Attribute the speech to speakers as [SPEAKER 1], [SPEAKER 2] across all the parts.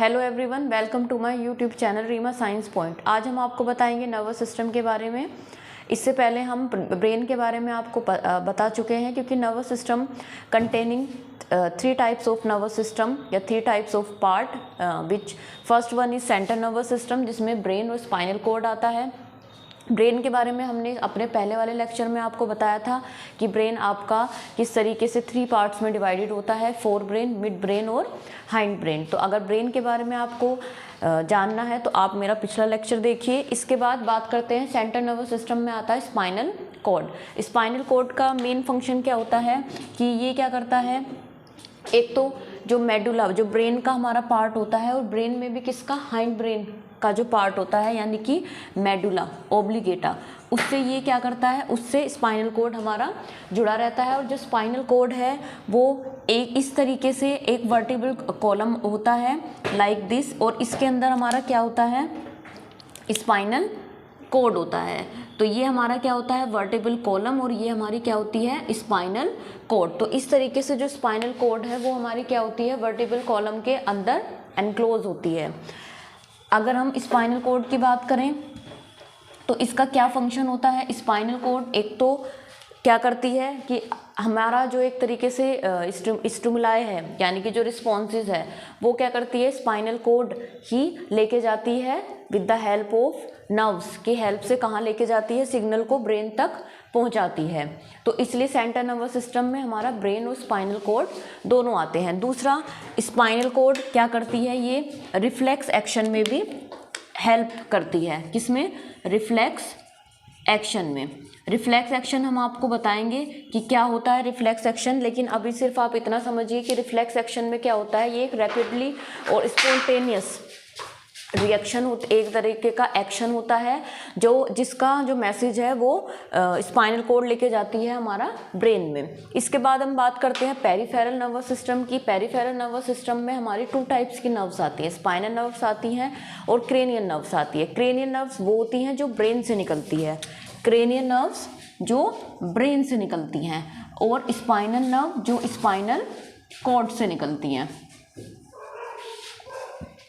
[SPEAKER 1] Hello everyone, welcome to my YouTube channel Reema Science Point. आज हम आपको बताएंगे नर्वस सिस्टम के बारे में। इससे पहले हम ब्रेन के बारे में आपको बता चुके हैं, क्योंकि nervous system containing 3 types of nervous system या 3 types of part, which first one is central nervous system, जिसमें ब्रेन और स्पाइनल कॉर्ड आता है। ब्रेन के बारे में हमने अपने पहले वाले लेक्चर में आपको बताया था कि ब्रेन आपका किस तरीके से 3 पार्ट्स में डिवाइडेड होता है, फोर ब्रेन, मिड ब्रेन और हाइंड ब्रेन। तो अगर ब्रेन के बारे में आपको जानना है तो आप मेरा पिछला लेक्चर देखिए। इसके बाद बात करते हैं सेंट्रल नर्वस सिस्टम में आता है स्पाइनल कॉर्ड। स्पाइनल कॉर्ड का मेन फंक्शन क्या होता है कि ये क्या करता है, एक तो जो मेडुला, जो ब्रेन का हमारा पार्ट होता है, और ब्रेन में भी किसका, हाइंड ब्रेन का जो पार्ट होता है, यानी कि मेडुला ओब्लिगेटा, उससे ये क्या करता है, उससे स्पाइनल कॉर्ड हमारा जुड़ा रहता है। और जो स्पाइनल कॉर्ड है वो एक इस तरीके से एक वर्टिब्रल कॉलम होता है लाइक दिस, और इसके अंदर हमारा क्या होता है, स्पाइनल कॉर्ड होता है। तो ये हमारा क्या होता है, वर्टिब्रल कॉलम, और ये हमारी क्या होती है, स्पाइनल कॉर्ड। तो इस तरीके से जो स्पाइनल कॉर्ड है वो हमारी क्या होती है, वर्टिब्रल कॉलम के अंदर एनक्लोज होती है। अगर हम स्पाइनल कॉर्ड की बात करें तो इसका क्या फंक्शन होता है, स्पाइनल कॉर्ड एक तो क्या करती है कि हमारा जो एक तरीके से स्टिमुलाई है, यानी कि जो रिस्पॉन्सेज है, वो क्या करती है, स्पाइनल कॉर्ड ही लेके जाती है with the help of nerves की हेल्प से। कहाँ लेके जाती है, सिग्नल को ब्रेन तक पहुंचाती है। तो इसलिए सेंट्रल नर्वस सिस्टम में हमारा ब्रेन और स्पाइनल कॉर्ड दोनों आते हैं। दूसरा, स्पाइनल कॉर्ड क्या करती है, ये रिफ्लेक्स एक्शन में भी हेल्प करती है। किसमें, रिफ्लेक्स एक्शन में। रिफ्लेक्स एक्शन हम आपको बताएंगे कि क्या होता है रिफ्लेक्स एक्शन, लेकिन अभी सिर्फ आप इतना समझिए कि रिफ्लेक्स एक्शन में क्या होता है, ये एक रैपिडली और स्पॉन्टेनियस रिएक्शन एक तरीके का एक्शन होता है जिसका जो मैसेज है वो स्पाइनल कॉर्ड लेके जाती है हमारा ब्रेन में। इसके बाद हम बात करते हैं पेरिफेरल नर्वस सिस्टम की। पेरिफेरल नर्वस सिस्टम में हमारी 2 टाइप्स की नर्व्स आती हैं, स्पाइनल नर्व्स आती हैं और क्रेनियल नर्व्स आती है। क्रेनियल नर्व्स वो होती हैं जो ब्रेन से निकलती है, क्रेनियल नर्व्स जो ब्रेन से निकलती हैं, और स्पाइनल नर्व जो स्पाइनल कॉर्ड से निकलती हैं।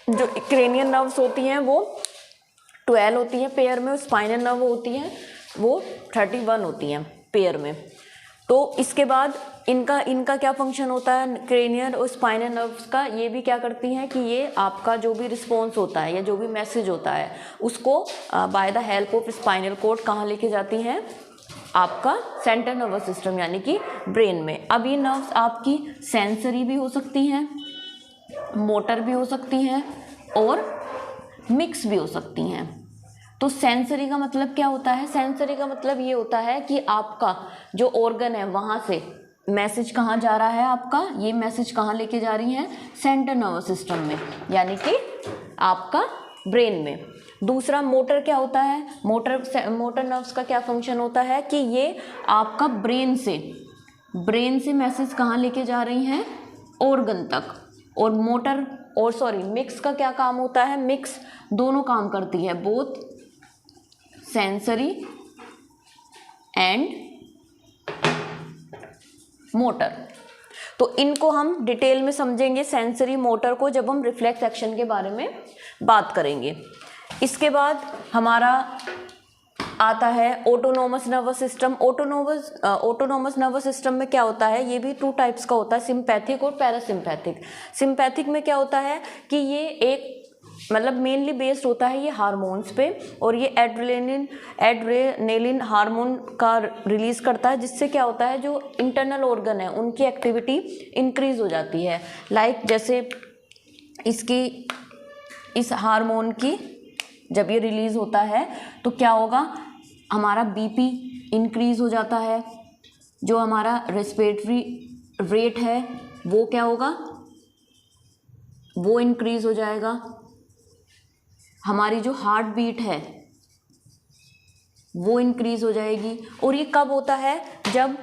[SPEAKER 1] जो क्रेनियल नर्व्स होती हैं वो 12 होती हैं पेयर में, और स्पाइनल नर्व होती हैं वो 31 होती हैं पेयर में। तो इसके बाद इनका क्या फंक्शन होता है, क्रेनियल और स्पाइनल नर्व्स का, ये भी क्या करती हैं कि ये आपका जो भी रिस्पॉन्स होता है या जो भी मैसेज होता है उसको by the help of spinal cord कहाँ लेके जाती हैं, आपका सेंट्रल नर्वस सिस्टम यानी कि ब्रेन में। अब ये नर्व्स आपकी सेंसरी भी हो सकती हैं, मोटर भी हो सकती हैं और मिक्स भी हो सकती हैं। तो सेंसरी का मतलब क्या होता है, सेंसरी का मतलब ये होता है कि आपका जो ऑर्गन है वहाँ से मैसेज कहाँ जा रहा है, आपका ये मैसेज कहाँ लेके जा रही है, सेंट्रल नर्वस सिस्टम में, यानी कि आपका ब्रेन में। दूसरा, मोटर क्या होता है, मोटर नर्व्स का क्या फंक्शन होता है कि ये आपका ब्रेन से मैसेज कहाँ लेके जा रही हैं, ऑर्गन तक। और मिक्स का क्या काम होता है, मिक्स दोनों काम करती है, बोथ सेंसरी एंड मोटर। तो इनको हम डिटेल में समझेंगे, सेंसरी मोटर को, जब हम रिफ्लेक्स एक्शन के बारे में बात करेंगे। इसके बाद हमारा आता है autonomous nervous system. Autonomous nervous system में क्या होता है, ये भी 2 टाइप्स का होता है, सिंपैथिक और पैरासिम्पैथिक। सिंपैथिक में क्या होता है कि ये एक मतलब मेनली बेस्ड होता है ये हार्मोन्स पे, और ये एड्रेनेलिन हार्मोन का रिलीज करता है, जिससे क्या होता है जो इंटरनल ऑर्गन है उनकी एक्टिविटी इंक्रीज हो जाती है। लाइक जैसे इस हार्मोन की जब ये रिलीज होता है तो क्या होगा, हमारा बीपी इंक्रीज हो जाता है, जो हमारा रेस्पिरेटरी रेट है वो क्या होगा, वो इंक्रीज हो जाएगा, हमारी जो हार्ट बीट है वो इंक्रीज हो जाएगी। और ये कब होता है, जब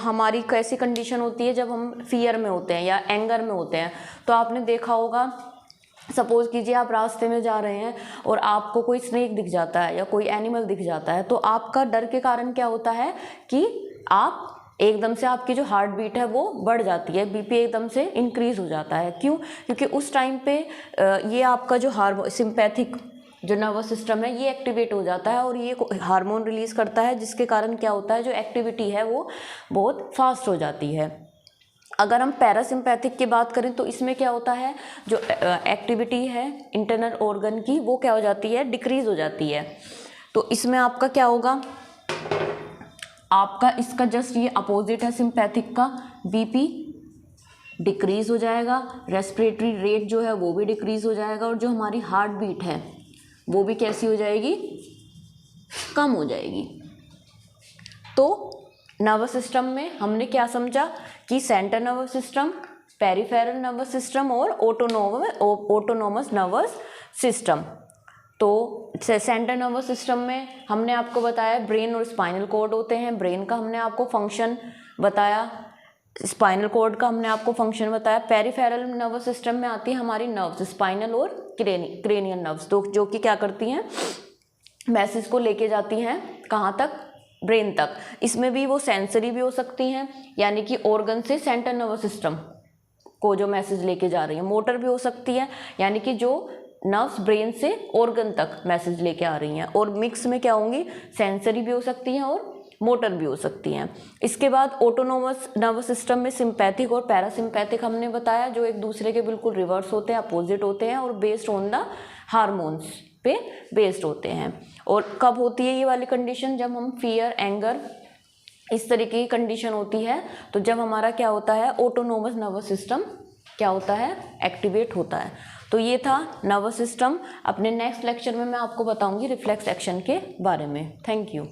[SPEAKER 1] हमारी कैसी कंडीशन होती है, जब हम फियर में होते हैं या एंगर में होते हैं। तो आपने देखा होगा, सपोज कीजिए आप रास्ते में जा रहे हैं और आपको कोई स्नेक दिख जाता है या कोई एनिमल दिख जाता है, तो आपका डर के कारण क्या होता है कि आप एकदम से आपकी जो हार्ट बीट है वो बढ़ जाती है, बीपी एकदम से इंक्रीज हो जाता है। क्यों? क्योंकि उस टाइम पे ये आपका जो सिंपैथिक जो नर्वस सिस्टम है ये एक्टिवेट हो जाता है और ये हार्मोन रिलीज करता है, जिसके कारण क्या होता है, जो एक्टिविटी है वो बहुत फास्ट हो जाती है। अगर हम पैरासिम्पैथिक की बात करें तो इसमें क्या होता है, जो एक्टिविटी है इंटरनल ऑर्गन की वो क्या हो जाती है, डिक्रीज हो जाती है। तो इसमें आपका क्या होगा, आपका इसका जस्ट ये अपोजिट है सिंपैथिक का, बीपी डिक्रीज हो जाएगा, रेस्पिरेटरी रेट जो है वो भी डिक्रीज हो जाएगा और जो हमारी हार्ट बीट है वो भी कैसी हो जाएगी, कम हो जाएगी। तो नर्वस सिस्टम में हमने क्या समझा कि central nervous system, peripheral nervous system और ऑटोनोमस नर्वस सिस्टम। तो सेंट्रल नर्वस सिस्टम में हमने आपको बताया ब्रेन और स्पाइनल कॉर्ड होते हैं। ब्रेन का हमने आपको फंक्शन बताया, स्पाइनल कॉर्ड का हमने आपको फंक्शन बताया। पेरिफेरल नर्वस सिस्टम में आती है हमारी नर्व्स, स्पाइनल और क्रेनियल नर्व्स, तो जो कि क्या करती हैं, मैसेज को लेके जाती हैं कहाँ तक, ब्रेन तक। इसमें भी वो सेंसरी भी हो सकती हैं, यानी कि ऑर्गन से सेंट्रल नर्वस सिस्टम को जो मैसेज लेके जा रही है। मोटर भी हो सकती है, यानी कि जो नर्व्स ब्रेन से ऑर्गन तक मैसेज लेके आ रही हैं। और मिक्स में क्या होंगी, सेंसरी भी हो सकती हैं और मोटर भी हो सकती हैं। इसके बाद ऑटोनोमस नर्वस सिस्टम में सिंपैथिक और पैरासिम्पैथिक हमने बताया, जो एक दूसरे के बिल्कुल रिवर्स होते हैं, अपोजिट होते हैं और बेस्ड ऑन द हार्मोन्स पे बेस्ड होते हैं। और कब होती है ये वाली कंडीशन, जब हम फियर, एंगर, इस तरीके की कंडीशन होती है, तो जब हमारा क्या होता है, ऑटोनोमस नर्वस सिस्टम क्या होता है, एक्टिवेट होता है। तो ये था नर्वस सिस्टम। अपने नेक्स्ट लेक्चर में मैं आपको बताऊंगी रिफ्लेक्स एक्शन के बारे में। Thank you.